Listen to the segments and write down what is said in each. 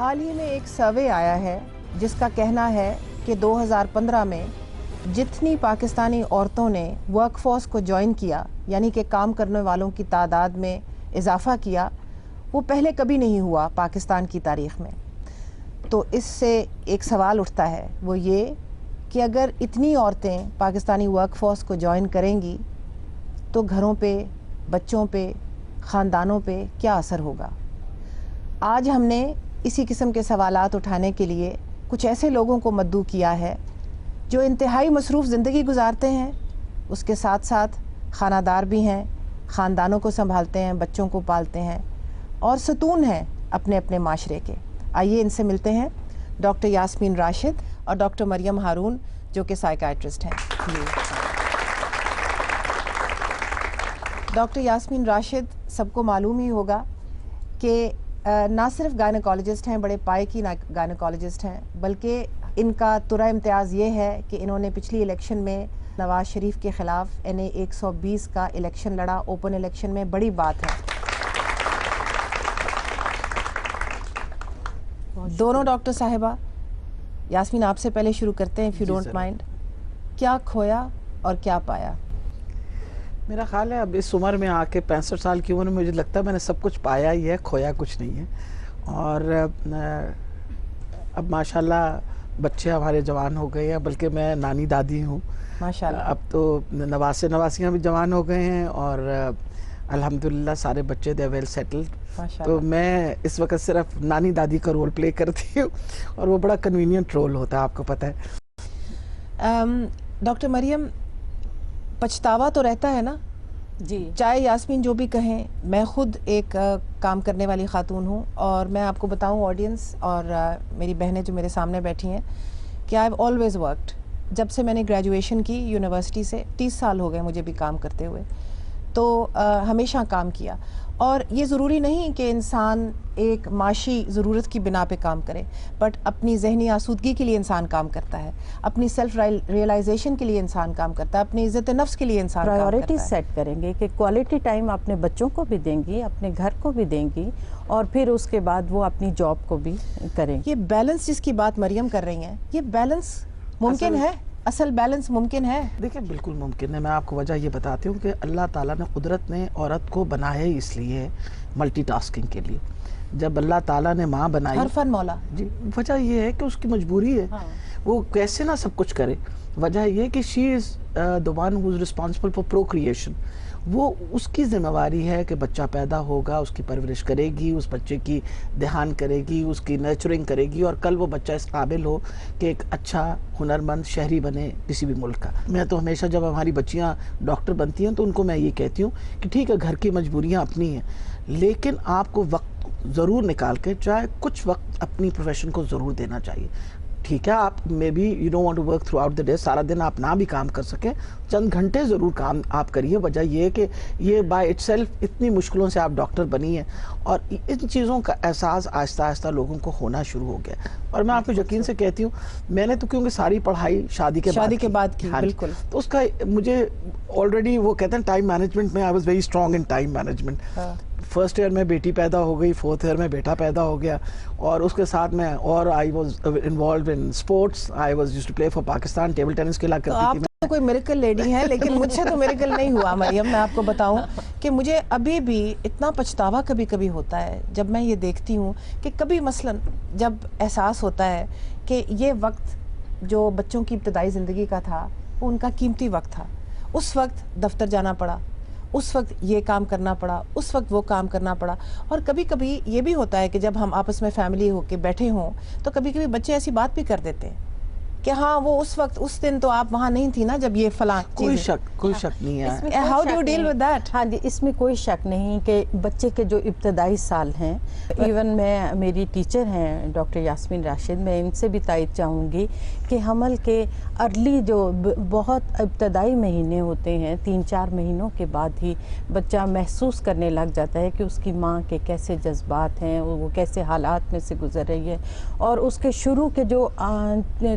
हाल ही में एक सर्वे आया है जिसका कहना है कि 2015 में जितनी पाकिस्तानी औरतों ने वर्कफोर्स को ज्वाइन किया, यानी कि काम करने वालों की तादाद में इजाफा किया, वो पहले कभी नहीं हुआ पाकिस्तान की तारीख़ में। तो इससे एक सवाल उठता है, वो ये कि अगर इतनी औरतें पाकिस्तानी वर्कफोर्स को ज्वाइन करेंगी तो घरों पे, बच्चों पे, ख़ानदानों पे क्या असर होगा। आज हमने इसी किस्म के सवालात उठाने के लिए कुछ ऐसे लोगों को मद्दू किया है जो इंतहाई मसरूफ़ ज़िंदगी गुजारते हैं, उसके साथ साथ खानादार भी हैं, ख़ानदानों को संभालते हैं, बच्चों को पालते हैं और सतून हैं अपने अपने माशरे के। आइए इनसे मिलते हैं, डॉक्टर यास्मीन राशिद और डॉक्टर मरियम हारून, जो कि साइकाइट्रिस्ट हैं। डॉक्टर यास्मीन राशिद, सबको मालूम ही होगा कि ना सिर्फ गायनेकोलॉजिस्ट हैं, बड़े पाए की गायनेकोलॉजिस्ट हैं, बल्कि इनका तुरा इम्तियाज़ ये है कि इन्होंने पिछली इलेक्शन में नवाज शरीफ के ख़िलाफ़ NA 120 का इलेक्शन लड़ा, ओपन इलेक्शन में। बड़ी बात है। दोनों डॉक्टर साहिबा, यास्मीन आपसे पहले शुरू करते हैं, इफ़ यू डोंट माइंड। क्या खोया और क्या पाया? मेरा ख्याल है अब इस उम्र में आके 65 साल की उम्र में मुझे लगता है मैंने सब कुछ पाया ही है, खोया कुछ नहीं है। और अब माशाल्लाह बच्चे हमारे जवान हो गए हैं, बल्कि मैं नानी दादी हूँ माशाल्लाह। अब तो नवासियाँ भी जवान हो गए हैं और अल्हम्दुलिल्लाह सारे बच्चे दे वेल सेटल्ड। तो मैं इस वक्त सिर्फ नानी दादी का रोल प्ले करती हूँ और वो बड़ा कन्वीनियंट रोल होता है, आपको पता है। डॉक्टर मरियम, पछतावा तो रहता है ना जी, चाहे यास्मीन जो भी कहें। मैं खुद एक काम करने वाली खातून हूँ और मैं आपको बताऊँ, ऑडियंस और मेरी बहनें जो मेरे सामने बैठी हैं, कि आई हैव ऑलवेज़ वर्कड। जब से मैंने ग्रेजुएशन की यूनिवर्सिटी से, 30 साल हो गए मुझे भी काम करते हुए, तो हमेशा काम किया। और ये ज़रूरी नहीं कि इंसान एक माशी ज़रूरत की बिना पे काम करे, बट अपनी जहनी आसूदगी के लिए इंसान काम करता है, अपनी सेल्फ रियलाइजेशन के लिए इंसान काम करता है, अपनी इज़्ज़त नफ्स के लिए इंसान प्रायोरिटी सेट करेंगे कि क्वालिटी टाइम अपने बच्चों को भी देंगी, अपने घर को भी देंगी और फिर उसके बाद वो अपनी जॉब को भी करेंगे। ये बैलेंस जिसकी बात मरियम कर रही हैं, ये बैलेंस मुमकिन है? असल बैलेंस मुमकिन है? देखिए बिल्कुल मुमकिन है। मैं आपको वजह ये बताती हूँ कि अल्लाह ताला ने कुदरत ने औरत को बनाया ही इसलिए मल्टीटास्किंग के लिए। जब अल्लाह ताला ने माँ बनाई, हरफन मौला जी, वजह ये है कि उसकी मजबूरी है। हाँ। वो कैसे ना सब कुछ करे। वजह ये कि she is the one who is responsible for procreation. वो उसकी जिम्मेवारी है कि बच्चा पैदा होगा, उसकी परवरिश करेगी, उस बच्चे की ध्यान करेगी, उसकी नर्चरिंग करेगी और कल वो बच्चा इस काबिल हो कि एक अच्छा हुनरमंद शहरी बने किसी भी मुल्क का। मैं तो हमेशा जब हमारी बच्चियां डॉक्टर बनती हैं तो उनको मैं ये कहती हूँ कि ठीक है, घर की मजबूरियाँ अपनी हैं, लेकिन आपको वक्त ज़रूर निकाल के चाहे कुछ वक्त अपनी प्रोफेशन को ज़रूर देना चाहिए। ठीक है, आप maybe you don't want to work throughout the day, सारा दिन आप ना भी काम कर सकें, चंद घंटे ज़रूर काम आप करिए। वजह यह है कि ये बाय इटसेल्फ इतनी मुश्किलों से आप डॉक्टर बनी हैं और इन चीज़ों का एहसास आहिस्ता आहिस्ता लोगों को होना शुरू हो गया। और मैं आपको यकीन से कहती हूँ, मैंने तो क्योंकि सारी पढ़ाई शादी के बाद की, बिल्कुल, तो उसका मुझे ऑलरेडी वो कहते हैं टाइम मैनेजमेंट में I was very strong in time management. First year में बेटी पैदा हो गई, फोर्थ ईयर में बेटा पैदा हो गया और उसके साथ में और I was involve in sports. I was used to play for Pakistan, table tennis खेला करती थी। तो कोई मिरेकल लेडी है, लेकिन मुझसे तो मिरेकल नहीं हुआ मरियम। मैं आपको बताऊं कि मुझे अभी भी इतना पछतावा कभी कभी होता है जब मैं ये देखती हूँ कि कभी मसलन जब एहसास होता है कि ये वक्त जो बच्चों की इब्तदाई ज़िंदगी का था वो उनका कीमती वक्त था, उस वक्त दफ्तर जाना पड़ा, उस वक्त ये काम करना पड़ा, उस वक्त वो काम करना पड़ा। और कभी कभी ये भी होता है कि जब हम आपस में फैमिली होके बैठे हों तो कभी कभी बच्चे ऐसी बात भी कर देते हैं कि हाँ, वो उस वक्त उस दिन तो आप वहाँ नहीं थी ना जब ये फलां। कोई शक नहीं है। How do you deal with that? हाँ जी, इसमें कोई शक नहीं कि बच्चे के जो इब्तदाई साल हैं, इवन मैं, मेरी टीचर हैं डॉक्टर यास्मीन राशिद, मैं इनसे भी तायद चाहूँगी कि हमल के अर्ली जो बहुत इब्तदाई महीने होते हैं, 3-4 महीनों के बाद ही बच्चा महसूस करने लग जाता है कि उसकी माँ के कैसे जज्बात हैं, वो कैसे हालात में से गुजर रही है। और उसके शुरू के जो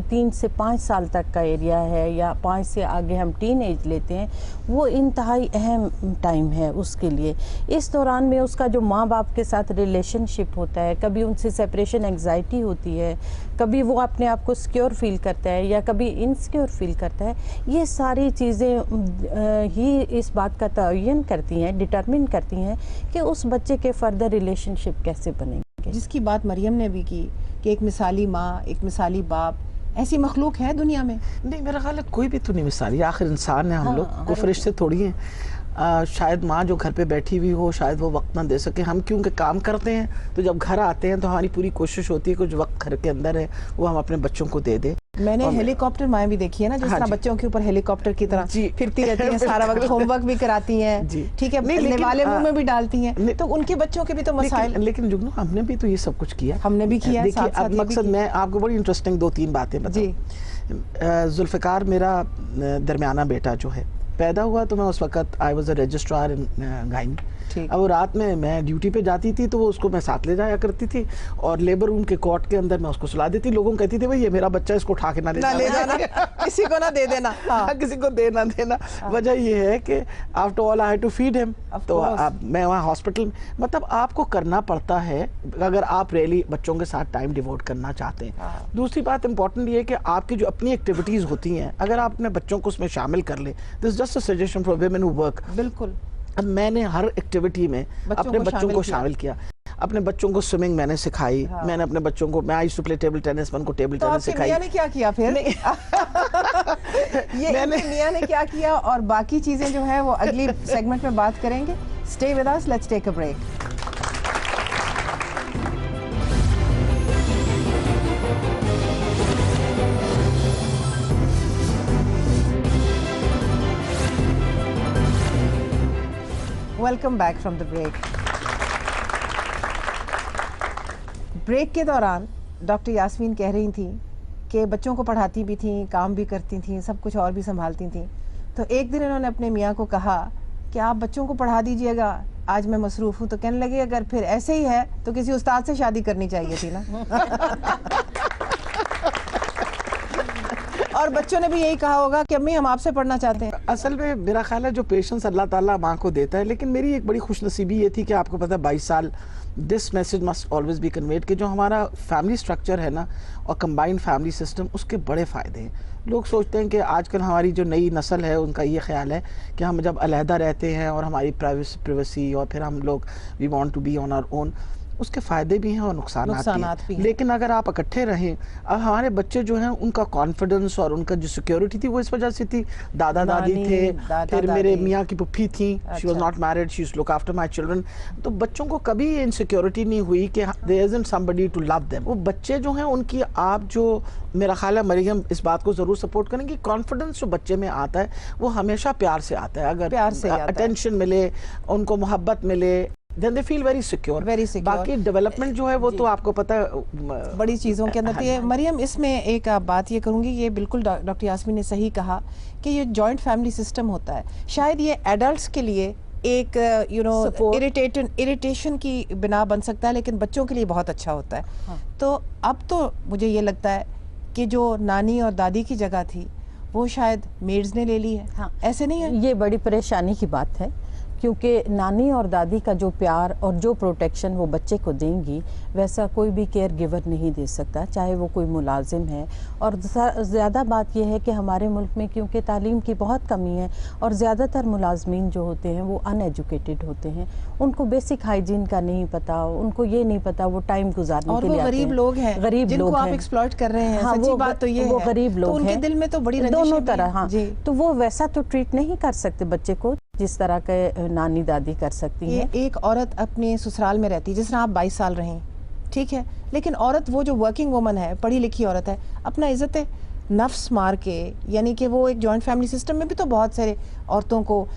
3 से 5 साल तक का एरिया है या 5 से आगे हम टीन एज लेते हैं, वो इंतहाई अहम टाइम है उसके लिए। इस दौरान में उसका जो माँ बाप के साथ रिलेशनशिप होता है, कभी उनसे सेपरेशन एंग्जाइटी होती है, कभी वो अपने आप को सिक्योर फील करता है या कभी इनसिक्योर फील करता है, ये सारी चीज़ें ही इस बात का तयन करती हैं, डिटरमिन करती हैं कि उस बच्चे के फर्दर रिलेशनशिप कैसे बनेंगे। जिसकी बात मरियम ने भी की कि एक मिसाली माँ, एक मिसाली बाप, ऐसी मखलूक है दुनिया में? नहीं, मेरा ख्याल है कोई भी तो नहीं मिसाली, आखिर इंसान है हम हाँ, लोग, कोई फरिश्ते थोड़ी हैं। शायद माँ जो घर पे बैठी हुई हो, शायद वो वक्त ना दे सके। हम क्योंकि काम करते हैं तो जब घर आते हैं तो हमारी पूरी कोशिश होती है कुछ वक्त घर के अंदर है वो हम अपने बच्चों को दे दें। मैंने हेलीकॉप्टर माएँ भी देखी है ना, जिस तरह बच्चों के ऊपर हेलीकॉप्टर की तरह फिरती रहती हैं, सारा वक्त होमवर्क भी कराती हैं, ठीक है, पहले वाले मुंह में भी डालती हैं, तो उनके बच्चों के भी तो मसाइल। लेकिन जुगनू, हमने भी तो ये सब कुछ किया, हमने भी किया। देखिए, अब मकसद मैं आपको बड़ी इंटरेस्टिंग 2-3 बातें बताऊं। जुल्फ़िकार मेरा दरमियाना बेटा जो है पैदा हुआ तो मैं उस वक्त I was a registrar in gynae. अब वो रात में मैं ड्यूटी पे जाती थी तो वो उसको मैं साथ ले जाया करती थी और लेबर रूम के कोर्ट के अंदर मैं उसको सुला देती। लोगों को कहती थी भाई ये मेरा बच्चा, इसको उठा के ना ले जाना किसी को ना दे देना। हाँ। किसी को दे ना देना। वजह ये है कि after all I had to feed him. तो मैं वहाँ हॉस्पिटल, मतलब आपको करना पड़ता है अगर आप रियली बच्चों के साथ टाइम डिवोट करना चाहते हैं। दूसरी बात इंपॉर्टेंट ये है कि आपकी जो अपनी एक्टिविटीज होती हैं अगर आप अपने बच्चों को उसमें शामिल कर ले, this just a suggestion for women who work. बिल्कुल। अब मैंने हर एक्टिविटी में अपने बच्चों को शामिल किया। अपने बच्चों को स्विमिंग मैंने सिखाई। हाँ। मैंने अपने बच्चों को, मैं आई टू प्ले टेबल टेनिस, मैं उनको टेबल टेनिस सिखाई। मियां ने क्या किया फिर? ये मियां ने क्या किया और बाकी चीजें जो है वो अगली सेगमेंट में बात करेंगे। Stay with us, let's take a break. Welcome back from the break. Break के दौरान डॉक्टर यास्मीन कह रही थी कि बच्चों को पढ़ाती भी थी, काम भी करती थी, सब कुछ और भी संभालती थी। तो एक दिन इन्होंने अपने मियाँ को कहा कि आप बच्चों को पढ़ा दीजिएगा, आज मैं मसरूफ़ हूँ। तो कहने लगे अगर फिर ऐसे ही है तो किसी उस्ताद से शादी करनी चाहिए थी ना। और बच्चों ने भी यही कहा होगा कि अम्मी हम आपसे पढ़ना चाहते हैं। असल में मेरा ख्याल है जो पेशेंस अल्लाह ताला माँ को देता है। लेकिन मेरी एक बड़ी खुशनसीबी ये थी कि आपको पता है 22 साल this message must always be conveyed कि जो हमारा फैमिली स्ट्रक्चर है ना और कंबाइंड फैमिली सिस्टम, उसके बड़े फ़ायदे हैं। लोग सोचते हैं कि आजकल हमारी जो नई नस्ल है उनका ये ख्याल है कि हम जब अलहदा रहते हैं और हमारी प्राइवेसी और फिर हम लोग we want to be on our own, उसके फ़ायदे भी हैं और नुकसानात भी हैं। लेकिन अगर आप इकट्ठे रहें, अब हमारे बच्चे जो हैं उनका कॉन्फिडेंस और उनका जो सिक्योरिटी थी वो इस वजह से थी, दादा दादी थे, फिर मेरे मियाँ की पुप्पी थी, she was not married, she used to look after my children. तो बच्चों को कभी इनसिक्योरिटी नहीं हुई कि there isn't somebody to love them. वो बच्चे जो हैं उनकी, आप जो मेरा ख्याल है मरियम इस बात को ज़रूर सपोर्ट करेंगे, कॉन्फिडेंस जो बच्चे में आता है वो हमेशा प्यार से आता है। अगर प्यार से अटेंशन मिले, उनको मोहब्बत मिले, then they feel very secure. बाकी डेवलपमेंट जो है वो तो आपको पता है बड़ी चीज़ों के अंदर। तो मरियम, इसमें एक बात ये करूँगी, ये बिल्कुल डॉक्टर यास्मीन ने सही कहा कि ये जॉइंट फैमिली सिस्टम होता है, शायद ये एडल्ट्स के लिए एक इरिटेशन की बिना बन सकता है, लेकिन बच्चों के लिए बहुत अच्छा होता है। हाँ। तो अब तो मुझे ये लगता है कि जो नानी और दादी की जगह थी वो शायद मेड्स ने ले ली है। हाँ। ऐसे नहीं है? ये बड़ी परेशानी की बात है क्योंकि नानी और दादी का जो प्यार और जो प्रोटेक्शन वो बच्चे को देंगी वैसा कोई भी केयर गिवर नहीं दे सकता, चाहे वो कोई मुलाजिम है। और ज़्यादा बात यह है कि हमारे मुल्क में क्योंकि तालीम की बहुत कमी है और ज़्यादातर मुलाजमीन जो होते हैं वो अनएजुकेटेड होते हैं, उनको बेसिक हाइजीन का नहीं पता, उनको ये नहीं पता वो टाइम गुजारने के लिए आते हैं। गरीब लोग हैं, गरीब लोग आप एक्सप्लॉइट कर रहे हैं। हाँ, सच्ची बात तो ये वो है, गरीब लोग तो उनके दिल में तो बड़ी दोनों तरह। हाँ, तो वो वैसा तो ट्रीट नहीं कर सकते बच्चे को जिस तरह के नानी दादी कर सकती है। एक औरत अपने ससुराल में रहती है, जिस तरह आप 22 साल रहीं, ठीक है, लेकिन औरत वो जो वर्किंग वुमन है, पढ़ी लिखी औरत है, अपना इज्जत नफ्स मार के, यानी कि वो एक जॉइंट फैमिली सिस्टम में भी तो बहुत सारे औरतों को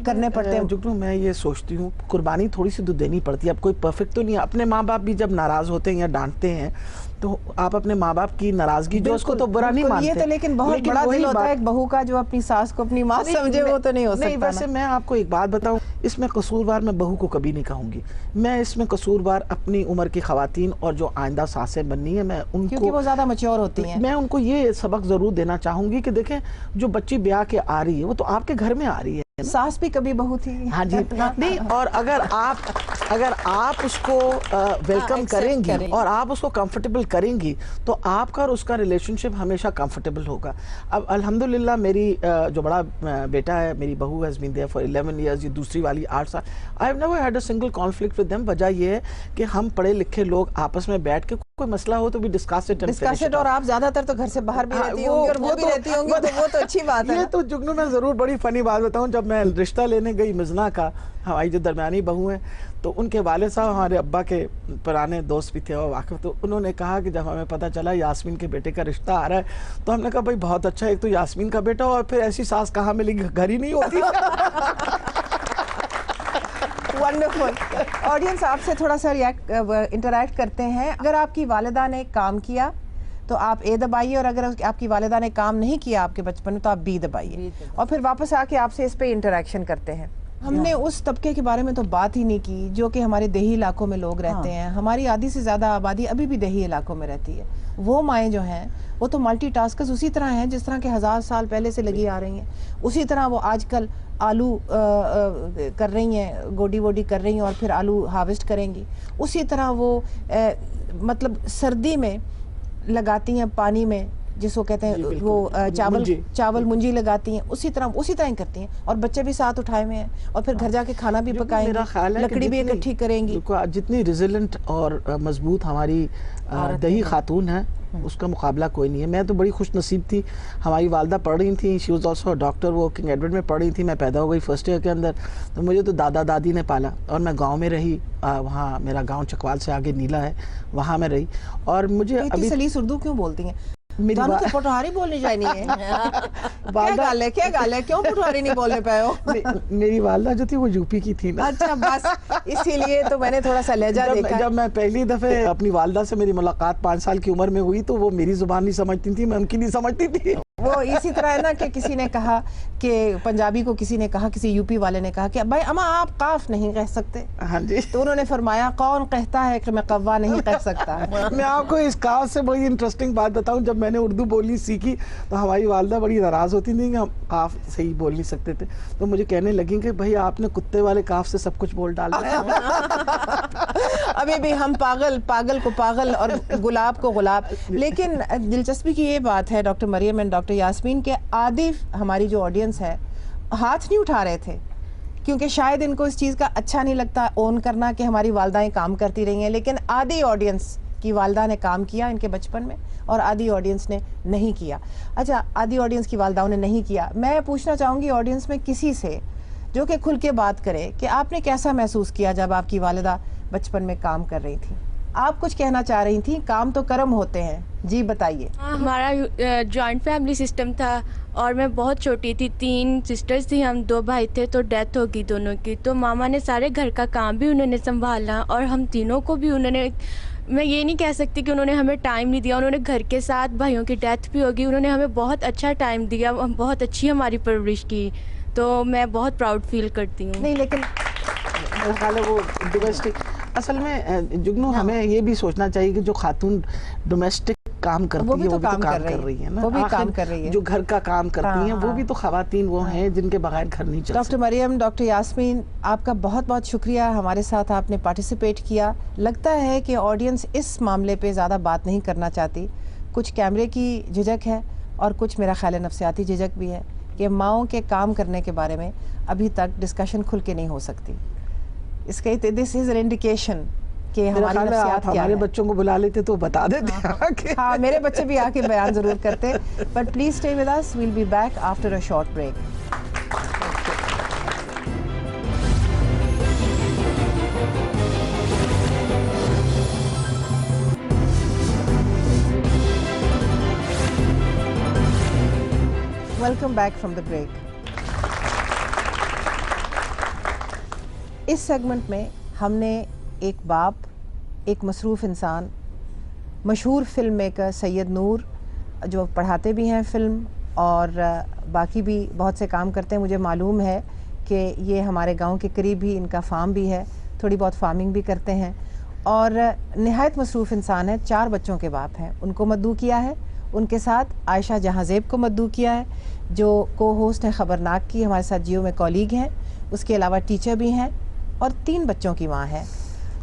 करने पड़ते हैं। जुगनू, मैं ये सोचती हूँ कुर्बानी थोड़ी सी तो देनी पड़ती है। अब कोई परफेक्ट तो नहीं है। अपने माँ बाप भी जब नाराज होते हैं या डांटते हैं तो आप अपने माँ बाप की नाराजगी जो उसको तो बुरा नहीं मानते। ये तो लेकिन बहुत बड़ा दिल होता है एक बहू का जो अपनी सास को अपनी माँ समझे, वो तो नहीं हो सकता। वैसे मैं आपको एक बात बताऊं इसमें कसूरवार मैं बहू को कभी नहीं कहूँगी, मैं इसमें कसूरवार अपनी उम्र की ख़वातीन और जो आइंदा सासें बननी है, मैं उनको, क्योंकि वो ज़्यादा मैच्योर होती हैं, मैं उनको ये सबक ज़रूर देना चाहूँगी कि देखें जो बच्ची ब्याह के आ रही है वो तो आपके घर में आ रही है, सास भी कभी बहू थी। हाँ जी, नहीं, और अगर आप उसको वेलकम करेंगी और आप उसको कंफर्टेबल करेंगी तो आपका और उसका रिलेशनशिप हमेशा कंफर्टेबल होगा। अब अल्हम्दुलिल्लाह मेरी जो बड़ा बेटा है, मेरी बहू has been there for 11 years, ये दूसरी वाली 8 साल। I have never had a single conflict with them. वजह ये है कि हम पढ़े लिखे लोग आपस में बैठ के कोई मसला हो तो भी डिस्कस इट। और आप ज्यादातर तो घर से बाहर भी रहती होंगी और वो भी रहती होंगी, तो वो तो अच्छी बात है। ये तो जुगनू, मैं ज़रूर बड़ी फ़नी बात बताऊँ, जब मैं रिश्ता लेने गई मिज़ना का, हमारी जो दरमियानी बहू हैं, तो उनके वालिद साहब हमारे अब्बा के पुराने दोस्त भी थे और वाक़िफ़, तो उन्होंने कहा कि जब हमें पता चला यास्मीन के बेटे का रिश्ता आ रहा है तो हमने कहा भाई बहुत अच्छा, एक तो यास्मीन का बेटा और फिर ऐसी सास कहाँ मिलेगी, घर ही नहीं होती। वंडरफुल। ऑडियंस आपसे थोड़ा सा इंटरैक्ट करते हैं। अगर आपकी वालिदा ने काम किया तो आप ए दबाइए, और अगर आपकी वालिदा ने काम नहीं किया आपके बचपन में तो आप बी दबाइए, और फिर वापस आके आपसे इस पे इंटरेक्शन करते हैं। हमने उस तबके के बारे में तो बात ही नहीं की जो कि हमारे देही इलाकों में लोग रहते हैं। हमारी आधी से ज़्यादा आबादी अभी भी देही इलाकों में रहती है। वो माएँ जो हैं वो तो मल्टीटास्कर्स उसी तरह हैं जिस तरह के 1000 साल पहले से लगी आ रही हैं। उसी तरह वो आजकल आलू कर रही हैं, गोडी वोडी कर रही हैं और फिर आलू हार्वेस्ट करेंगी। उसी तरह वो मतलब सर्दी में लगाती हैं पानी में, जिसको कहते हैं वो चावल मुंजी लगाती हैं, उसी तरह ही करती हैं। और बच्चे भी साथ उठाए हुए हैं और फिर घर जाके खाना भी पकाएंगे, लकड़ी भी इकट्ठी करेंगी। जितनी रिजिलेंट और मजबूत हमारी दही खातून है उसका मुकाबला कोई नहीं है। मैं तो बड़ी खुश नसीब थी, हमारी वालदा पढ़ रही थी, शी वाज आल्सो डॉक्टर, वो किंग एडवर्ड में पढ़ रही थी, मैं पैदा हो गई फर्स्ट ईयर के अंदर, तो मुझे तो दादा दादी ने पाला और मैं गांव में रही। वहाँ मेरा गांव चकवाल से आगे नीला है, वहाँ मैं रही। और मुझे अभी सलीस उर्दू क्यों बोलती हैं? मेरी तो पटवारी बोलनी चाहिए है। क्या गाल है, क्यों पटवारी नहीं बोलने पाए हो? मेरी वालदा जो थी वो यूपी की थी ना। अच्छा, बस इसीलिए तो मैंने थोड़ा सा लहजा देखा। जब मैं पहली दफे अपनी वालदा से मेरी मुलाकात 5 साल की उम्र में हुई तो वो मेरी जुबान नहीं समझती थी, मैं उनकी नहीं समझती थी। वो इसी तरह है ना कि किसी ने कहा कि पंजाबी को किसी ने कहा, किसी यूपी वाले ने कहा कि भाई अम्मा आप काफ नहीं कह सकते। हाँ जी। तो उन्होंने फरमाया कौन कहता है कि मैं कव्वा नहीं कह सकता। मैं आपको इस काफ से बड़ी इंटरेस्टिंग बात बताऊं, जब मैंने उर्दू बोलनी सीखी तो हमारी वालदा बड़ी नाराज़ होती थी कि हम काफ सही बोल नहीं सकते थे, तो मुझे कहने लगी कि भाई आपने कुत्ते वाले काफ से सब कुछ बोल डाला है। अभी भी हम पागल को पागल और गुलाब को गुलाब। लेकिन दिलचस्पी की ये बात है doctor Maryam and doctor Yasmin के आदि हमारी जो ऑडियंस है हाथ नहीं उठा रहे थे, क्योंकि शायद इनको इस चीज़ का अच्छा नहीं लगता ओन करना कि हमारी वालदाएं काम करती रही हैं। लेकिन आधी ऑडियंस की वालदा ने काम किया इनके बचपन में और आधी ऑडियंस ने नहीं किया। अच्छा, आधी ऑडियंस की वालदाओं ने नहीं किया। मैं पूछना चाहूँगी ऑडियंस में किसी से जो कि खुल के बात करे कि आपने कैसा महसूस किया जब आपकी वालिदा बचपन में काम कर रही थी? आप कुछ कहना चाह रही थी, काम तो कर्म होते हैं, जी बताइए। हमारा जॉइंट फैमिली सिस्टम था और मैं बहुत छोटी थी, 3 सिस्टर्स थी, हम 2 भाई थे, तो डेथ हो गई दोनों की। तो मामा ने सारे घर का काम भी उन्होंने संभाला और हम तीनों को भी उन्होंने, मैं ये नहीं कह सकती कि उन्होंने हमें टाइम नहीं दिया, उन्होंने घर के साथ, भाइयों की डेथ भी होगी, उन्होंने हमें बहुत अच्छा टाइम दिया, बहुत अच्छी हमारी परवरिश की, तो मैं बहुत प्राउड फील करती हूँ। नहीं, लेकिन वो डोमेस्टिक, असल में जुगनू हमें ये भी सोचना चाहिए कि जो खातून डोमेस्टिक काम करती है वो भी तो काम कर रही है ना, वो भी काम कर रही है। जो घर का काम करती हैं वो भी तो खवातीन वो हैं जिनके बगैर घर नहीं चलता। डॉक्टर मरियम, डॉक्टर यास्मीन, आपका बहुत बहुत शुक्रिया, हमारे साथ आपने पार्टिसिपेट किया। लगता है कि ऑडियंस इस मामले पे ज़्यादा बात नहीं करना चाहती, कुछ कैमरे की झिझक है और कुछ मेरा ख्याल नफ्सियाती झिझक भी है कि माओं के काम करने के बारे में अभी तक डिस्कशन खुल के नहीं हो सकती। इसके दिस इज एन इंडिकेशन कि हमारी नफ्सियात क्या हमारे है। बच्चों को बुला लेते तो बता देते। हाँ, मेरे बच्चे भी आके बयान जरूर करते। But please stay with us, we will be back after a short break. Welcome back from the break. इस सेगमेंट में हमने एक बाप, एक मसरूफ़ इंसान, मशहूर फ़िल्म मेकर सैयद नूर, जो पढ़ाते भी हैं फ़िल्म और बाकी भी बहुत से काम करते हैं, मुझे मालूम है कि ये हमारे गांव के करीब ही इनका फार्म भी है, थोड़ी बहुत फार्मिंग भी करते हैं और निहायत मसरूफ़ इंसान है। 4 बच्चों के बाप हैं। उनको मद्दू किया है, उनके साथ आयशा जहांज़ेब को मद्दू किया है जो को होस्ट है खबरनाक की, हमारे साथ जियो में कॉलीग हैं, उसके अलावा टीचर भी हैं और 3 बच्चों की माँ है।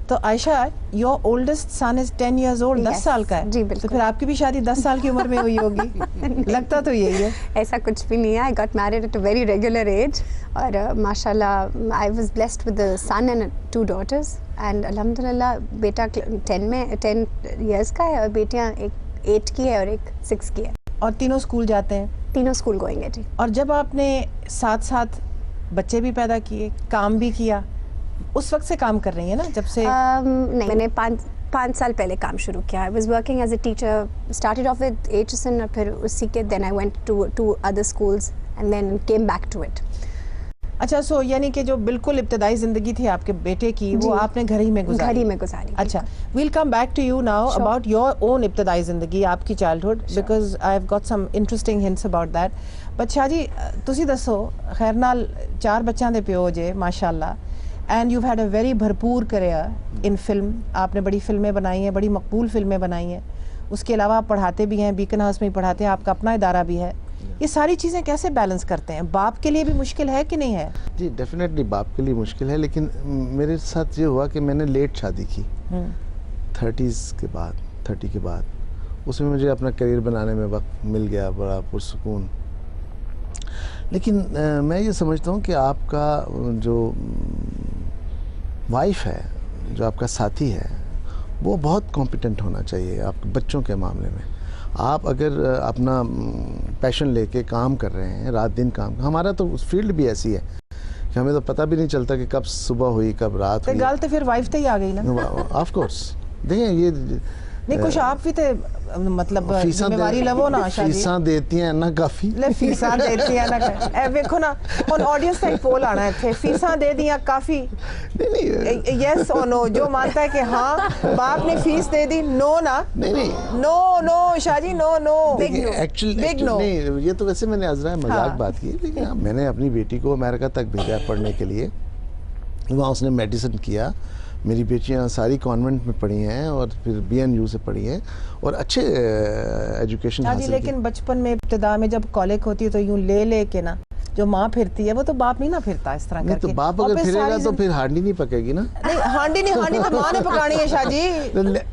तो Ayesha, your oldest son is 10 years old, 10 साल का है। जी तो बिल्कुल। फिर आपकी भी शादी 10 साल की उम्र में हुई होगी। लगता तो यही है। ऐसा कुछ भी नहीं है। I got married at a very regular age और माशाल्लाह I was blessed with a son and 2 daughters and अल्हम्दुलिल्लाह बेटा 10 years का है और बेटियां एक 8 की है और एक 6 की है और तीनों स्कूल जाते हैं। तीनों स्कूल गोइंग है जी। और जब आपने साथ साथ बच्चे भी पैदा किए, काम भी किया, उस वक्त से काम कर रही है ना? जब से नहीं, मैंने 5 साल पहले काम शुरू किया। I was working as a teacher, started off with HSN और फिर उसी के then I went to other schools and then came back to it. अच्छा, सो यानी कि जो बिल्कुल इब्तदाई जिंदगी थी आपके बेटे की वो आपने घर ही में गुजारी? घर ही में गुजारी। अच्छा, we'll come back to you now about your own इब्तदाई जिंदगी, आपकी childhood, because I've got some interesting hints about that. But Shaji, ਤੁਸੀਂ ਦੱਸੋ, खैर नाल 4 बच्चों ਦੇ ਪਿਓ ਜੇ माशाल्लाह, and you've had a very भरपूर career in film. आपने बड़ी फिल्में बनाई हैं, बड़ी मकबूल फिल्में बनाई हैं। उसके अलावा आप पढ़ाते भी हैं, बीकन हाउस में ही पढ़ाते हैं, आपका अपना इदारा भी है। ये सारी चीज़ें कैसे बैलेंस करते हैं? बाप के लिए भी मुश्किल है कि नहीं है? जी डेफिनेटली बाप के लिए मुश्किल है, लेकिन मेरे साथ ये हुआ कि मैंने लेट शादी की 30s के बाद, 30 के बाद। उसमें मुझे अपना करियर बनाने में वक्त मिल गया, बड़ा पुरसुकून। लेकिन मैं ये समझता हूँ कि आपका जो वाइफ है, जो आपका साथी है, वो बहुत कॉम्पिटेंट होना चाहिए आप बच्चों के मामले में। आप अगर अपना पैशन लेके काम कर रहे हैं, रात दिन काम, हमारा तो फील्ड भी ऐसी है कि हमें तो पता भी नहीं चलता कि कब सुबह हुई कब रात हुई। गल तो फिर वाइफ तो ही आ गई ना। ऑफ कोर्स देखें ये नहीं, कुछ आप भी तो मतलब जिम्मेवारी लवो ना। फीसां देती हैं ना काफी। ले फीसां देती हैं ना, ए देखो ना हुन ऑडियंस का पोल आना है थे, फीसां दे दिया काफी। नहीं यस और नो, जो मानता है कि हाँ बाप ने फीस दे दी, नो ना, नहीं no no Shazi, no no, actually नहीं, ये तो वैसे मैंने अजरा मजाक बात की, लेकिन मैंने अपनी बेटी को अमेरिका तक भेजा पढ़ने के लिए। वहाँ उसने मेडिसिन किया। मेरी बेटियां सारी कॉन्वेंट में पढ़ी हैं और फिर BNU से पढ़ी हैं और अच्छे एजुकेशन हासिल की। लेकिन बचपन में इब्तिदा में जब कॉलेज होती है तो यूं ले के ना जो माँ फिरती है, वो तो बाप नहीं ना फिरता इस तरह करके। तो बाप अगर फिरेगा तो फिर हांडी नहीं पकेगी ना। नहीं हांडी तो माँ ने पकानी है शाजी।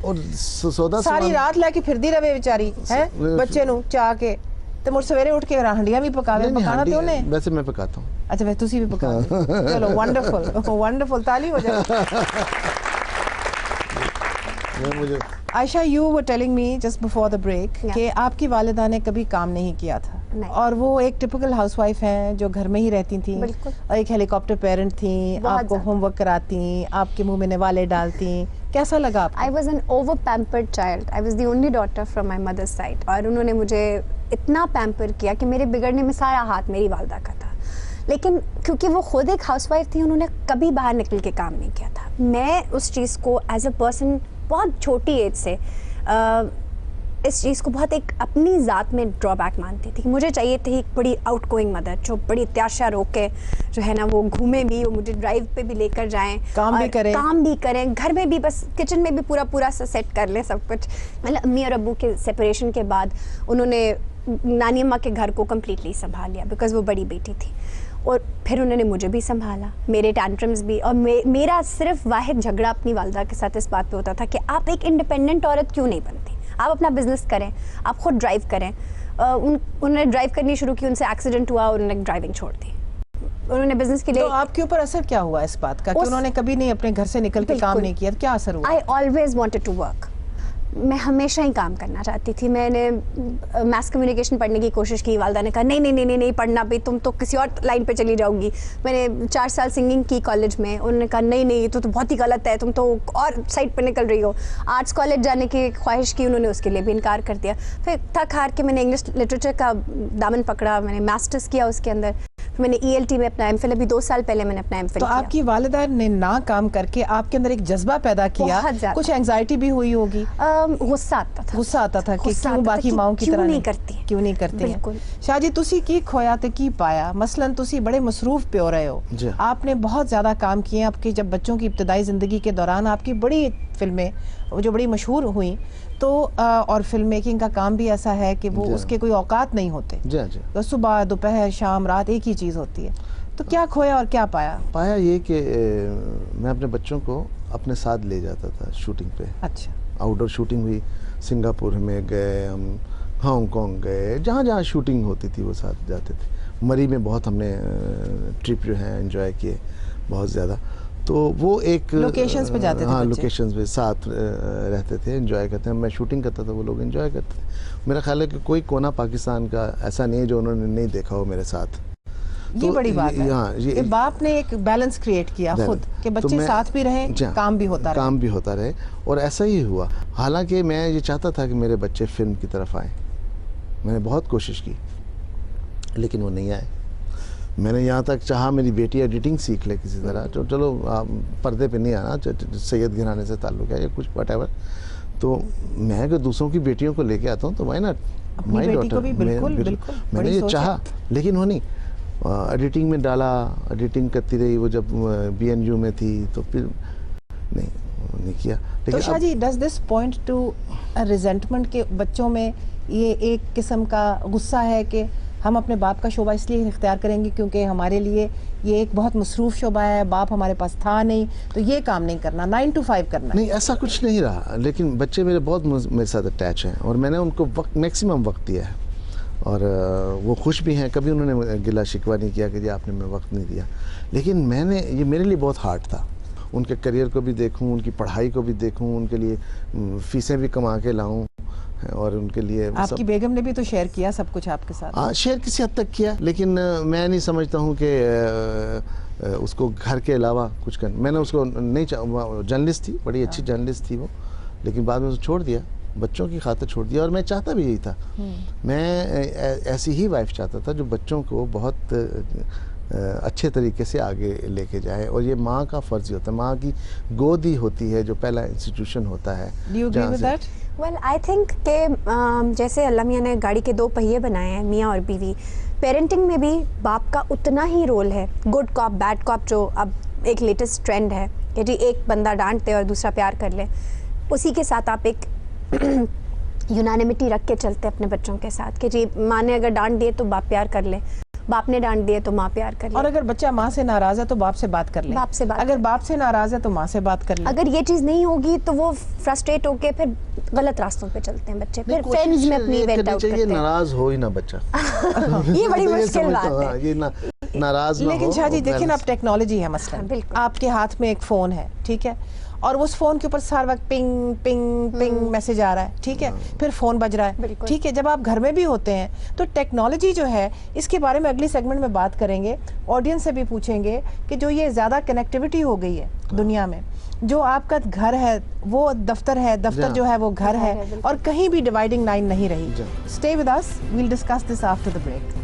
और सौदा सारी रात लेके फिरदी रहे बेचारी है बच्चे नु चाह के, तो मुझ सवेरे उठ के हांडियां भी पकावे। पकाना तो उन्हें वैसे मैं पकाता हूँ। अच्छा वैसे तुसी भी पकाते हो? चलो वंडरफुल वंडरफुल, ताली हो जाए। मुझे Ayesha, you were telling me just before the break कि आपकी वालिदा ने कभी काम नहीं किया था और वो एक टिपिकल हाउसवाइफ हैं जो घर में ही रहती थी और एक हेलीकॉप्टर पेरेंट थी, आपको होमवर्क कराती, आपके मुंह में निवाले डालती। कैसा लगा आपको? I was an over pampered child. I was the only daughter from my mother's side. और उन्होंने मुझे इतना पैम्पर किया कि मेरे बिगड़ने में सारा हाथ मेरी वालदा का था। लेकिन क्योंकि वो खुद एक हाउसवाइफ थी, उन्होंने कभी बाहर निकल के काम नहीं किया था। मैं उस चीज़ को एज अ पर्सन बहुत छोटी एज से इस चीज़ को बहुत एक अपनी ज़ात में ड्रॉबैक मानती थी। मुझे चाहिए थी एक बड़ी आउटगोइंग मदर जो बड़ी त्याशार होके जो है ना वो घूमे भी, वो मुझे ड्राइव पे भी लेकर जाएं, काम भी करें, घर में भी, बस किचन में भी पूरा सा सेट कर लें सब कुछ। मतलब अम्मी और अब्बू के सेपरेशन के बाद उन्होंने नानी अम्मा के घर को कम्प्लीटली संभाल लिया बिकॉज वो बड़ी बेटी थी और फिर उन्होंने मुझे भी संभाला, मेरे टैंट्रम्स भी। और मेरा सिर्फ वाहिद झगड़ा अपनी वालदा के साथ इस बात पे होता था कि आप एक इंडिपेंडेंट औरत क्यों नहीं बनती, आप अपना बिजनेस करें, आप खुद ड्राइव करें। उन्होंने ड्राइव करनी शुरू की, उनसे एक्सीडेंट हुआ और उन्होंने ड्राइविंग छोड़ दी। उन्होंने बिजनेस के लिए। तो आपके ऊपर असर क्या हुआ इस बात का कि उन्होंने कभी नहीं अपने घर से निकल के काम नहीं किया? क्या असर हुआ? I always wanted to work. मैं हमेशा ही काम करना चाहती थी। मैंने मास कम्युनिकेशन पढ़ने की कोशिश की, वालदा ने कहा नहीं पढ़ना भी, तुम तो किसी और लाइन पे चली जाओगी। मैंने 4 साल सिंगिंग की कॉलेज में, उन्होंने कहा नहीं तो बहुत ही गलत है, तुम तो और साइड पे निकल रही हो। आर्ट्स कॉलेज जाने की ख्वाहिश की, उन्होंने उसके लिए भी इनकार कर दिया। फिर थक हार के मैंने इंग्लिश लिटरेचर का दामन पकड़ा, मैंने मास्टर्स किया उसके अंदर। मैंने ELT में अपना MPhil, अभी 2 साल पहले मैंने अपना MPhil तो किया। आपकी वालिदा ने ना काम करके आपके अंदर एक जज्बा पैदा किया, बहुत ज़्यादा। कुछ एंजाइटी भी हुई होगी, गुस्सा आता था। गुस्सा आता था कि गुस्सा क्यों आता था बाकी कि माओं की क्यों तरह नहीं करती हैं। क्यों नहीं करती हैं। बिल्कुल। शाह जी तुसी की खोया ते की पाया, मसलन तुसी बड़े मसरूफ पे हो रहे हो, जी। आपने बहुत ज़्यादा काम किए, आपकी जब बच्चों की इब्तदाई ज़िंदगी के दौरान आपकी बड़ी फिल्में जो बड़ी मशहूर हुई, तो और फिल्म मेकिंग का काम भी ऐसा है कि वो जी। उसके कोई औकात नहीं होते, जी हाँ जी। तो सुबह दोपहर शाम रात एक ही चीज़ होती है। तो क्या खोया और क्या पाया? पाया ये कि मैं अपने बच्चों को अपने साथ ले जाता था शूटिंग पे। अच्छा, आउटडोर शूटिंग हुई, सिंगापुर में गए हम, हांगकांग गए, जहाँ जहाँ शूटिंग होती थी वो साथ जाते थे। मरी में बहुत हमने ट्रिप जो है एंजॉय किए बहुत ज़्यादा। तो वो एक लोकेशंस पे जाते थे हाँ, बच्चे? लोकेशंस पे साथ रहते थे, एंजॉय करते हैं। मैं शूटिंग करता था, वो लोग एंजॉय करते थे। मेरा ख्याल है कि कोई कोना पाकिस्तान का ऐसा नहीं है जो उन्होंने नहीं देखा हो मेरे साथ। ये तो बड़ी बात है हाँ, कि बाप ने एक बैलेंस क्रिएट किया खुद कि तो बच्चे मैं- साथ भी रहें, जी हाँ, काम भी होता रहे। काम भी होता रहे, और ऐसा ही हुआ। हालांकि मैं ये चाहता था कि मेरे बच्चे फिल्म की तरफ आए, मैंने बहुत कोशिश की, लेकिन वो नहीं आए। मैंने यहाँ तक चाहा मेरी बेटी एडिटिंग सीख ले किसी तरह, तो चलो पर्दे पे नहीं आना, सैयद घराने से ताल्लुक है या कुछ वटेवर। तो मैं अगर दूसरों की बेटियों को लेके आता हूँ तो वाई नॉट, अपनी बेटी को भी बिल्कुल बिल्कुल मैंने बड़ी ये सोच चाहा, है। लेकिन वो नहीं। एडिटिंग में डाला, एडिटिंग करती रही, वो जब BNU में थी तो फिर नहीं किया। तो लेकिन शाह अब- जी, does this point to resentment के बच्चों में ये एक किस्म का गुस्सा है कि हम अपने बाप का शोबा इसलिए इख्तियार करेंगे क्योंकि हमारे लिए ये एक बहुत मसरूफ़ शोबा है, बाप हमारे पास था नहीं, तो ये काम नहीं करना, 9 to 5 करना है। नहीं, ऐसा कुछ नहीं रहा। लेकिन बच्चे मेरे बहुत मेरे साथ अटैच हैं, और मैंने उनको वक्त, मैक्सिमम वक्त दिया है, और वो खुश भी हैं। कभी उन्होंने गिला शिकवा नहीं किया कि जी आपने मैं वक्त नहीं दिया। लेकिन मैंने, ये मेरे लिए बहुत हार्ड था, उनके करियर को भी देखूं, उनकी पढ़ाई को भी देखूं, उनके लिए फीसें भी कमा के लाऊं, और उनके लिए आपकी बेगम ने भी तो शेयर किया सब कुछ आपके साथ। हाँ, शेयर किसी हद तक किया, लेकिन मैं नहीं समझता हूँ कि उसको घर के अलावा कुछ कर। मैंने उसको नहीं, जर्नलिस्ट थी, बड़ी अच्छी जर्नलिस्ट थी वो, लेकिन बाद में उसको छोड़ दिया, बच्चों की खातिर छोड़ दिया। और मैं चाहता भी यही था, मैं ऐसी ही वाइफ चाहता था जो बच्चों को बहुत अच्छे तरीके से आगे लेके जाए, और ये माँ का फ़र्ज़ ही होता है, माँ की गोद ही होती है जो पहला इंस्टीट्यूशन होता है। Do you agree with that? Well I think कि जैसे अल्लाह मियाँ ने गाड़ी के 2 पहिए बनाए हैं, मियाँ और बीवी, पेरेंटिंग में भी बाप का उतना ही रोल है। गुड कॉप बैड कॉप जो अब एक लेटेस्ट ट्रेंड है कि जी एक बंदा डांट दे और दूसरा प्यार कर ले, उसी के साथ आप एक यूनानिमिटी रख के चलते अपने बच्चों के साथ कि जी माँ ने अगर डांट दिए तो बाप प्यार कर ले, बाप ने डांट दिए तो माँ प्यार कर ले। और अगर बच्चा माँ से नाराज है तो बाप से बात कर ले, बाप से बात अगर कर बाप से नाराज है तो माँ से बात कर ले। अगर ये चीज़ नहीं होगी तो वो फ्रस्ट्रेट होके फिर गलत रास्तों पे चलते हैं बच्चे, फिर फ्रेंड्स में अपनी वेंट आउट करते हैं। नाराज हो ही ना बच्चा। ये बड़ी मुश्किल बात है। हाँ, ये नाराज ना हो। लेकिन शाह जी देखिए ना, अब बैलेंस- टेक्नोलॉजी है मसलन, हाँ, बिल्कुल। आपके हाथ में एक फ़ोन है, ठीक है, और उस फ़ोन के ऊपर सारा वक्त पिंग पिंग पिंग मैसेज आ रहा है, ठीक है, फिर फ़ोन बज रहा है, बिल्कुल। ठीक है। जब आप घर में भी होते हैं तो टेक्नोलॉजी जो है, इसके बारे में अगली सेगमेंट में बात करेंगे, ऑडियंस से भी पूछेंगे कि जो ये ज़्यादा कनेक्टिविटी हो गई है दुनिया में, जो आपका घर है वो दफ्तर है, दफ्तर जो है वो घर है, बिल्कुल। और कहीं भी डिवाइडिंग लाइन नहीं रही। जी। Stay with us, we'll discuss this after the break.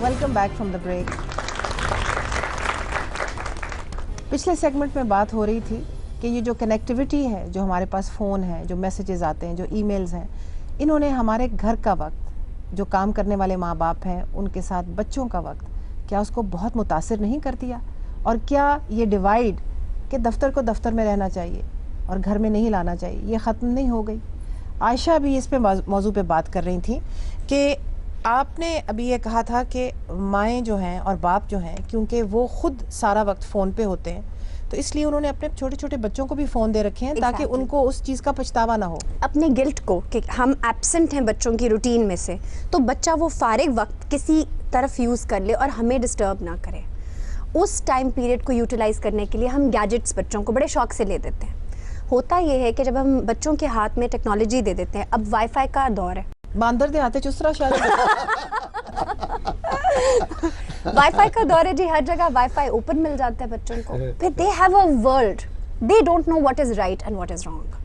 Welcome back from the break. पिछले सेगमेंट में बात हो रही थी कि ये जो कनेक्टिविटी है, जो हमारे पास फ़ोन है, जो मैसेजेस आते हैं, जो ईमेल्स हैं, इन्होंने हमारे घर का वक्त, जो काम करने वाले माँ बाप हैं उनके साथ बच्चों का वक्त, क्या उसको बहुत मुतासिर नहीं कर दिया? और क्या ये डिवाइड कि दफ्तर को दफ्तर में रहना चाहिए और घर में नहीं लाना चाहिए, ये ख़त्म नहीं हो गई? आयशा भी इस पे मौजू पे बात कर रही थी कि आपने अभी ये कहा था कि माएँ जो हैं और बाप जो हैं, क्योंकि वो खुद सारा वक्त फ़ोन पे होते हैं, तो इसलिए उन्होंने अपने छोटे छोटे बच्चों को भी फ़ोन दे रखे हैं ताकि Exactly. उनको उस चीज़ का पछतावा ना हो। अपने गिल्ट को कि हम एब्सेंट हैं बच्चों की रूटीन में से, तो बच्चा वो फारिग वक्त किसी तरफ यूज़ कर ले और हमें डिस्टर्ब ना करे। उस टाइम पीरियड को यूटिलाइज करने के लिए हम गैजेट्स बच्चों को बड़े शौक से ले देते हैं। होता ये है कि जब हम बच्चों के हाथ में टेक्नोलॉजी दे देते हैं, अब वाईफाई का दौर है, बांदर दे आते चुसरा शायद। वाईफाई का दौर है जी, हर जगह वाईफाई ओपन मिल जाता है बच्चों को, फिर they have a world, they don't know what is right and what is wrong.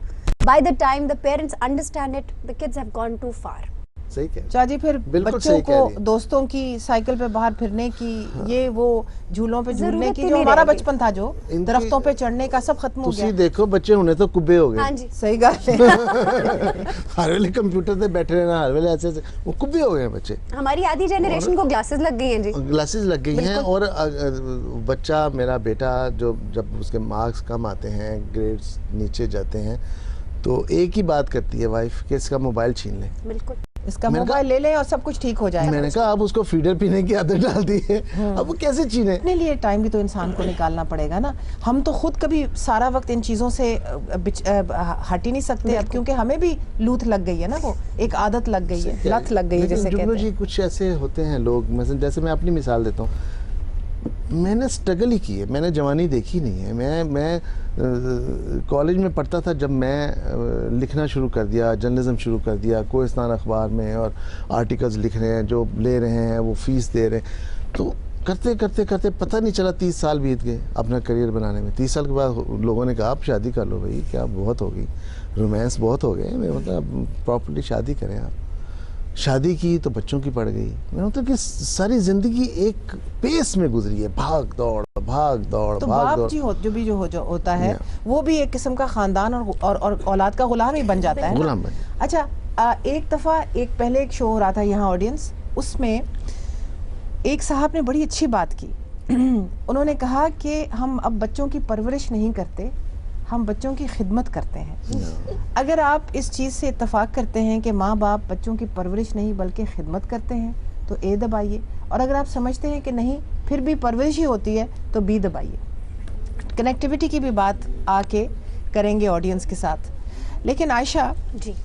By the time the parents understand it, the kids have gone too far. सही कह रही हैं। शाह जी, फिर बिल्कुल बच्चों सही कह रही को हैं। दोस्तों की साइकिल पे बाहर फिरने की, ये वो झूलों पे झूलने जरूरत की ही जो नहीं हमारा रहेगी। बचपन था, जो इनकी- दरख्तों पे चढ़ने का, सब खत्म हो ਤੁਸੀਂ गया। देखो बच्चे हुने तो कुब्बे हो हाँ गए, जी, सही गल है। हर वेले कंप्यूटर पे बैठे रहना, हर वेले ऐसे ऐसे वो कुब्बे हो गए हैं बच्चे। हमारी आधी जनरेशन को ग्लासेस लग गई हैं जी। ग्लासेस लग गई हैं, और बच्चा, मेरा बेटा, जो जब उसके मार्क्स कम आते हैं, ग्रेड्स नीचे जाते हैं, तो एक ही बात करती है वाइफ कि इसका मोबाइल छीन ले। बिल्कुल, इसका मैंने मोबाइल ले लें और सब कुछ ठीक हो जाएगा। मैंने कहा अब उसको फीडर पीने की आदत डाल दी है, अब वो कैसे छीने? अपने लिए टाइम भी तो इंसान को निकालना पड़ेगा ना। हम तो खुद कभी सारा वक्त इन चीज़ों से हट ही नहीं सकते अब, क्योंकि हमें भी लूथ लग गई है ना, वो एक आदत लग गई है, लत लग गई है लेकिन जैसे जुगनू कहते जी, हैं। कुछ ऐसे होते हैं लोग, मतलब जैसे मैं अपनी मिसाल देता हूँ, मैंने स्ट्रगल ही की है, मैंने जवानी देखी नहीं है। मैं कॉलेज में पढ़ता था जब मैं लिखना शुरू कर दिया, जर्नलिज्म शुरू कर दिया, कोहिस्तान अखबार में, और आर्टिकल्स लिख रहे हैं, जो ले रहे हैं वो फीस दे रहे हैं, तो करते करते करते पता नहीं चला 30 साल बीत गए अपना करियर बनाने में। 30 साल के बाद लोगों ने कहा आप शादी कर लो भाई, क्या बहुत होगी, रोमांस बहुत हो गए, मैं मतलब प्रॉपर्ली शादी करें आप। शादी की तो बच्चों की पड़ गई। मैं मतलब कि सारी जिंदगी एक पेस में गुजरी है, भाग दौड़ भाग दौड़ तो भाग बाप दौड़। जी जो होता है, वो भी एक किस्म का खानदान और औलाद का गुलाम ही बन जाता है ना? गुलाम बन। अच्छा, एक दफ़ा पहले एक शो हो रहा था यहाँ ऑडियंस, उसमें एक साहब ने बड़ी अच्छी बात की। उन्होंने कहा कि हम अब बच्चों की परवरिश नहीं करते, हम बच्चों की खिदमत करते हैं। अगर आप इस चीज़ से इत्तफाक करते हैं कि माँ बाप बच्चों की परवरिश नहीं बल्कि खिदमत करते हैं, तो ए दबाइए, और अगर आप समझते हैं कि नहीं फिर भी परवरिश ही होती है, तो बी दबाइए। कनेक्टिविटी की भी बात आके करेंगे ऑडियंस के साथ। लेकिन आयशा जी,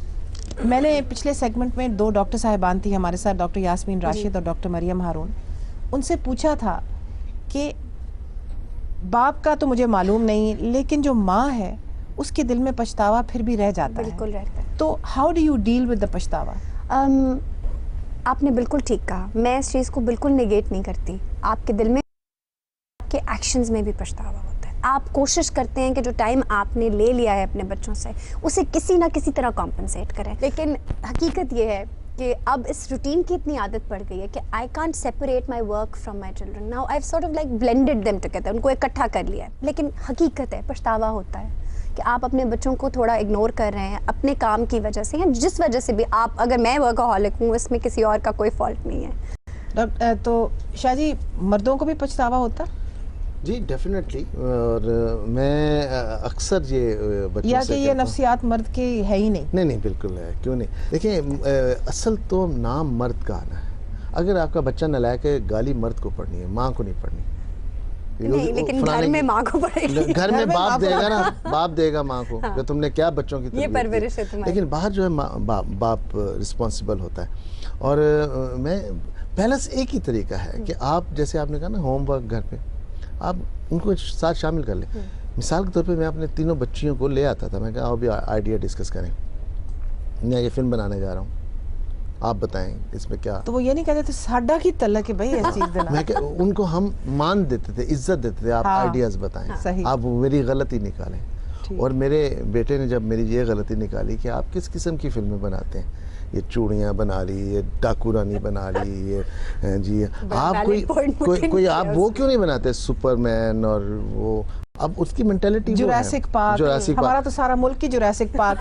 मैंने पिछले सेगमेंट में 2 डॉक्टर साहिबान थी हमारे साथ, डॉक्टर यास्मीन राशिद और डॉक्टर मरियम हारून। उनसे पूछा था कि बाप का तो मुझे मालूम नहीं, लेकिन जो माँ है उसके दिल में पछतावा फिर भी रह जाता बिल्कुल है। रहता है। तो how do you deal with the पछतावा? आपने बिल्कुल ठीक कहा, मैं इस चीज़ को बिल्कुल नेगेट नहीं करती। आपके दिल में, आपके एक्शंस में भी पछतावा होता है। आप कोशिश करते हैं कि जो टाइम आपने ले लिया है अपने बच्चों से, उसे किसी ना किसी तरह कॉम्पनसेट करें, लेकिन हकीकत ये है कि अब इस रूटीन की इतनी आदत पड़ गई है कि I can't separate my work from my children. Now I sort of like blended them together, उनको इकट्ठा कर लिया है। लेकिन हकीकत है, पछतावा होता है कि आप अपने बच्चों को थोड़ा इग्नोर कर रहे हैं अपने काम की वजह से, या जिस वजह से भी आप, अगर मैं वर्कaholic हूँ, इसमें किसी और का कोई फॉल्ट नहीं है। तो शाह जी, मर्दों को भी पछतावा होता जी डेफिनेटली, और मैं अक्सर ये बच्चों या से कि ये कहता हूँ- नफ्सियात मर्द की है ही नहीं? नहीं नहीं, बिल्कुल है, क्यों नहीं। देखिए, असल तो नाम मर्द का आना है। अगर आपका बच्चा नालायक है, गाली मर्द को पढ़नी है, माँ को नहीं पढ़नी। नहीं, लेकिन घर में माँ को पड़ेगी। घर में माँ बाप को- देगा ना, बाप देगा माँ को, हाँ। कि तुमने क्या बच्चों की ये तरबियत की। परवरिश है तुम्हारी। लेकिन बाहर जो है बाप रिस्पॉन्सिबल होता है। और मैं बैलेंस एक ही तरीका है कि आप, जैसे आपने कहा ना, होमवर्क घर पे आप उनको साथ शामिल कर लें। मिसाल के तौर पे मैं अपने तीनों बच्चियों को ले आता था, मैं कहा अभी आइडिया डिस्कस करें, मैं ये फिल्म बनाने जा रहा हूँ, आप बताएं इसमें क्या। तो वो ये नहीं कहते थे साडा की तलक है भाई, ऐसी चीज देना। मैं उनको हम मान देते थे, इज्जत देते थे, आप हाँ, आइडियाज बताएं, सही। आप मेरी गलती निकालें। ठीक। और मेरे बेटे ने जब मेरी ये गलती निकाली कि आप किस किस्म की फिल्में बनाते हैं, ये चूड़ियाँ बना ली, ये डाकू रानी बना ली, ये जी आप कोई आप वो क्यों नहीं बनाते, सुपरमैन और वो। अब उसकी मेंटालिटी जुरासिक पार्क, हमारा तो सारा मुल्क ही जुरासिक पार्क,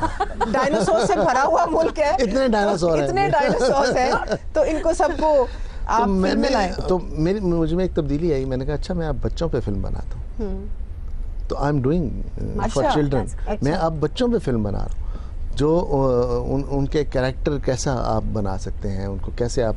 डायनासोर से भरा हुआ मुल्क है। इतने डायनासोर हैं, इतने डायनासोर हैं, तो इनको सबको आप फिल्म में लाएं। तो मुझ में एक तब्दीली आई, मैंने कहा अच्छा मैं अब बच्चों पे फिल्म बनाता हूँ, तो आई एम डूइंग फॉर अच्छा, चिल्ड्रन। अच्छा। मैं अब बच्चों पे फिल्म बना रहा हूँ, जो उनके कैरेक्टर कैसा आप बना सकते हैं, उनको कैसे आप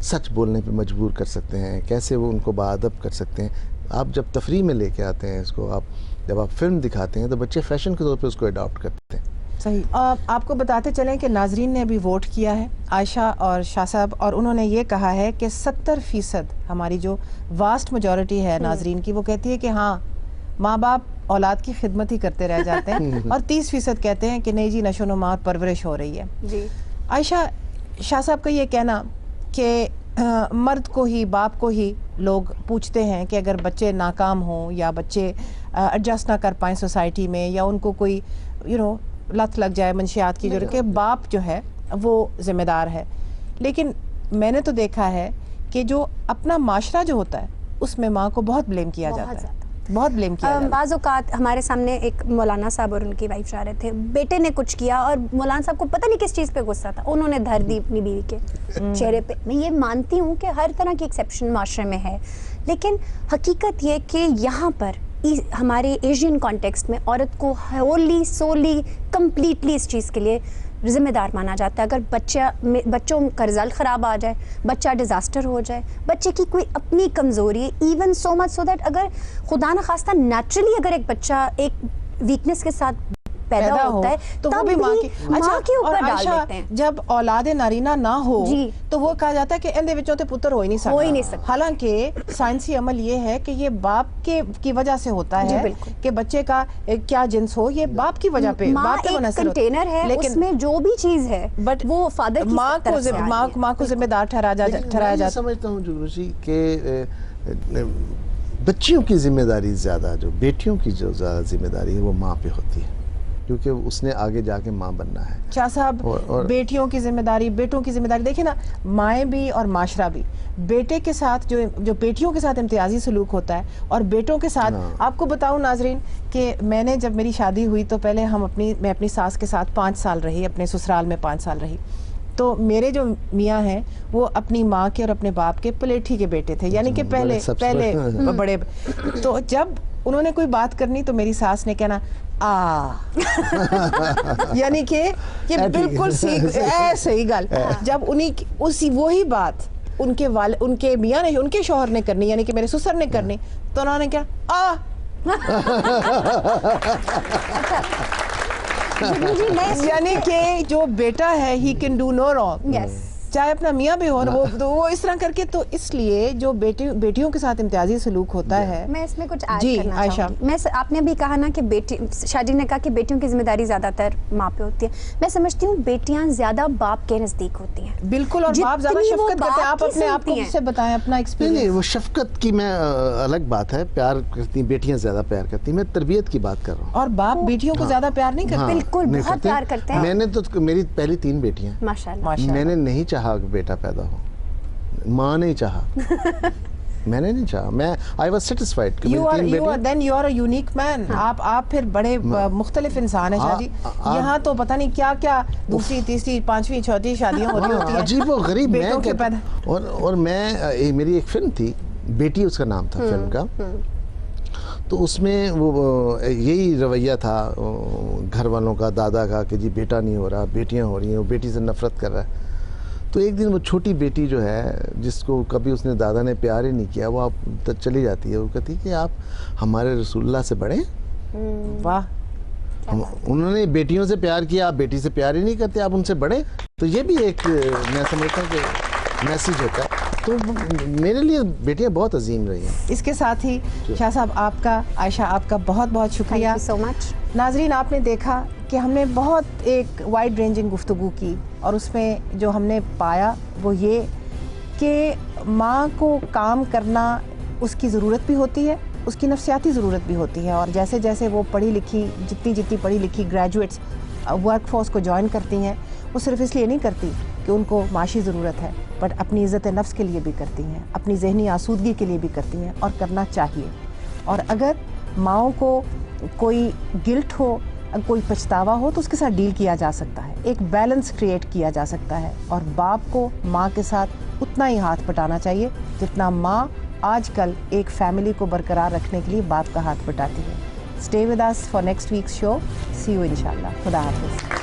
सच बोलने पे मजबूर कर सकते हैं, कैसे वो उनको बाअदब कर सकते हैं। आप जब तफरी में लेके आते हैं इसको, आप जब आप फिल्म दिखाते हैं, तो बच्चे फैशन के तौर पे उसको अडॉप्ट करते हैं। सही। आपको बताते चलें कि नाजरीन ने अभी वोट किया है, आयशा और शाह साहब, और उन्होंने ये कहा है कि 70% हमारी जो वास्ट मेजॉरिटी है नाजरीन की, वो कहती है कि हाँ, माँ बाप औलाद की खिदमत ही करते रह जाते हैं, और 30% कहते हैं कि नहीं जी, नशोनुमा और परवरिश हो रही है। जी, आयशा, शाह साहब का ये कहना कि मर्द को ही, बाप को ही लोग पूछते हैं कि अगर बच्चे नाकाम हों या बच्चे एडजस्ट ना कर पाएँ सोसाइटी में, या उनको कोई लत लग जाए मंशियात की, जो कि बाप जो है वो ज़िम्मेदार है। लेकिन मैंने तो देखा है कि जो अपना माशरा जो होता है उसमें माँ को बहुत ब्लेम किया जाता है, बहुत ब्लेम किया जाता है। बाज़ औक़ात हमारे सामने एक मौलाना साहब और उनकी वाइफ जा रहे थे, बेटे ने कुछ किया और मौलाना साहब को पता नहीं किस चीज़ पे गुस्सा था, उन्होंने धर दी अपनी बीवी के चेहरे पे। मैं ये मानती हूँ कि हर तरह की एक्सेप्शन माशरे में है, लेकिन हकीकत ये कि यहाँ पर हमारे एशियन कॉन्टेक्स्ट में औरत को होली सोली कम्प्लीटली इस चीज़ के लिए ज़िम्मेदार माना जाता है। अगर बच्चों का रिजल्ट ख़राब आ जाए, बच्चा डिज़ास्टर हो जाए, बच्चे की कोई अपनी कमज़ोरी, even so much so that अगर खुदा न खास्ता नेचुरली अगर एक बच्चा एक वीकनेस के साथ पैदा होता है तो वो भी माँ के ऊपर डाल देते हैं। जब औलाद नारीना ना हो तो वो कहा जाता है कि इंदे विचों ते पुत्र हो ही नहीं सकता। हालांकि साइंसी अमल ये है कि ये बाप की वजह से होता है कि बच्चे का क्या जिन्स हो, ये बाप की वजह पे, बाप पे मुनहसर कंटेनर है, लेकिन उसमें जो भी चीज है बट वो फादर की माँ को जिम्मेदार ठहराया जाता है। समझता हूँ जुगनू जी के बच्चियों की जिम्मेदारी ज्यादा, जो बेटियों की जो ज्यादा जिम्मेदारी है वो माँ पे होती है, क्योंकि उसने आगे जाके माँ बनना है। शाह साहब, बेटियों की जिम्मेदारी, बेटों की जिम्मेदारी, देखिए ना, माएँ भी और माशरा भी। बेटे के साथ जो बेटियों के साथ इम्तियाजी सलूक होता है और बेटों के साथ, आपको बताऊं नाजरीन कि मैंने जब मेरी शादी हुई तो पहले मैं अपनी सास के साथ 5 साल रही, अपने ससुराल में 5 साल रही। तो मेरे जो मियाँ हैं वो अपनी माँ के और अपने बाप के पलेठी के बेटे थे, यानी कि पहले बड़े। तो जब उन्होंने कोई बात करनी तो मेरी सास ने कहना यानी कि ये बिल्कुल सही गल। जब वही बात उनके मियाँ ने, उनके शौहर ने करनी, यानी कि मेरे ससुर ने करनी, तो उन्होंने क्या यानी कि जो बेटा है he can do no wrong, चाहे अपना मियाँ भी हो, वो इस तरह करके। तो इसलिए जो बेटियों के साथ इम्तियाजी सलूक होता है। मैं इसमें कुछ ऐड करना चाहूँगी। आपने भी कहा ना कि शादी ने कहा कि बेटियों की जिम्मेदारी ज्यादातर माँ पे होती है। मैं समझती हूँ बेटियाँ ज्यादा बाप के नजदीक होती हैं। बिल्कुल, और बाप ज्यादा शफकत करते हैं। आप अपने आप को मुझसे बताएं अपना एक्सपीरियंस। नहीं, वो शफकत की मैं अलग बात है, प्यार करती बेटियाँ ज्यादा प्यार करती, मैं तरबियत की बात कर रहा हूँ। और बाप बेटियों को ज्यादा प्यार नहीं करते? बिल्कुल, बहुत प्यार करते हैं। मैंने तो, मेरी पहली 3 बेटियाँ, माशाल्लाह, मैंने नहीं चाहा कि बेटा पैदा हो, माँ ने चाहा, मैंने नहीं चाहा। मैं आई वाज सेटिस्फाइड कि मेरी 3 बेटियां। Then you are a unique man. आप फिर बड़े मुख्तलिफ इंसान हैं शादी। यहाँ तो पता नहीं क्या क्या दूसरी, तीसरी, 5वीं, 6वीं शादियाँ हो रही होती हैं, अजीब व गरीब। बेटों के पैदा। और मैं, मेरी एक फिल्म थी बेटी, उसका नाम था फिल्म का, तो उसमें वो यही रवैया था घर वालों का, दादा का, कि जी बेटा नहीं हो रहा, बेटियां हो रही हैं, वो बेटी से नफरत कर रहा है। तो एक दिन वो छोटी बेटी जो है, जिसको कभी उसने दादा ने प्यार ही नहीं किया, वो आप चली जाती है, वो कहती है कि आप हमारे रसूलुल्लाह से बड़े। वाह, उन्होंने बेटियों से प्यार किया, आप बेटी से प्यार ही नहीं करते, आप उनसे बड़े। तो ये भी एक, मैं समझता हूँ कि मैसेज होता है। तो मेरे लिए बेटियां बहुत अजीम रही हैं। इसके साथ ही शाह साहब, आपका, आयशा, आपका बहुत बहुत शुक्रिया। So much. नाजरीन, आपने देखा कि हमने बहुत एक वाइड रेंजिंग गुफ्तगू की, और उसमें जो हमने पाया वो ये कि माँ को काम करना उसकी ज़रूरत भी होती है, उसकी नफ्सियाती ज़रूरत भी होती है। और जैसे जैसे वो पढ़ी लिखी, जितनी पढ़ी लिखी ग्रेजुएट्स वर्कफोर्स को ज्वाइन करती हैं, वो सिर्फ इसलिए नहीं करती कि उनको माशी ज़रूरत है, बट अपनी इज़्ज़त नफ्स के लिए भी करती हैं, अपनी जहनी आसूदगी के लिए भी करती हैं, और करना चाहिए। और अगर माँओं को कोई गिल्ट हो, कोई पछतावा हो, तो उसके साथ डील किया जा सकता है, एक बैलेंस क्रिएट किया जा सकता है। और बाप को माँ के साथ उतना ही हाथ बटाना चाहिए जितना माँ आजकल एक फैमिली को बरकरार रखने के लिए बाप का हाथ बटाती है। Stay with us for next weeks show. See you इंशाल्लाह। खुदा हाफिज़।